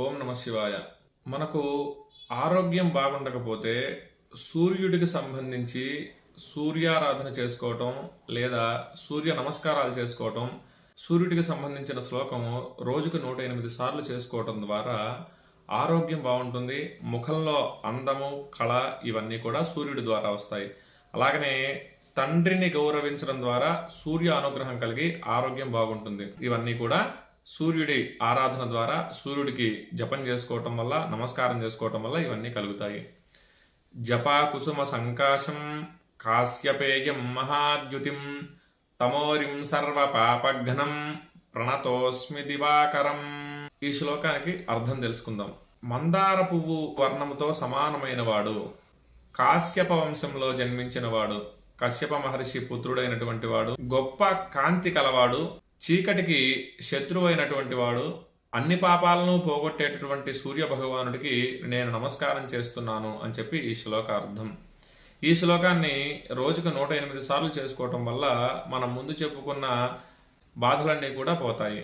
ఓం నమ శివాయ. మనకు ఆరోగ్యం బాగుండకపోతే సూర్యుడికి సంబంధించి సూర్యారాధన చేసుకోవటం లేదా సూర్య నమస్కారాలు చేసుకోవటం, సూర్యుడికి సంబంధించిన శ్లోకము రోజుకు 108 సార్లు చేసుకోవటం ద్వారా ఆరోగ్యం బాగుంటుంది. ముఖంలో అందము, కళ ఇవన్నీ కూడా సూర్యుడి ద్వారా వస్తాయి. అలాగనే తండ్రిని గౌరవించడం ద్వారా సూర్య అనుగ్రహం కలిగి ఆరోగ్యం బాగుంటుంది. ఇవన్నీ కూడా సూర్యుడి ఆరాధన ద్వారా సూర్యుడికి జపం చేసుకోవటం వల్ల, నమస్కారం చేసుకోవటం వల్ల ఇవన్నీ కలుగుతాయి. జపా కుసుమ సంకాశం కాశ్యపేయం మహాద్యుతిం తమోరిం సర్వ పాపఘ్నం ప్రణతోస్మి దివాకరం. ఈ శ్లోకానికి అర్థం తెలుసుకుందాం. మందార పువ్వు వర్ణముతో సమానమైన వాడు, కాశ్యప వంశంలో జన్మించిన వాడు, కశ్యప మహర్షి పుత్రుడైనటువంటి వాడు, గొప్ప కాంతి కలవాడు, చీకటికి శత్రువైనటువంటి వాడు, అన్ని పాపాలను పోగొట్టేటటువంటి సూర్య భగవానుడికి నేను నమస్కారం చేస్తున్నాను అని చెప్పి ఈ శ్లోక అర్థం. ఈ శ్లోకాన్ని రోజుకు 108 సార్లు చేసుకోవటం వల్ల మనం ముందు చెప్పుకున్న బాధలన్నీ కూడా పోతాయి.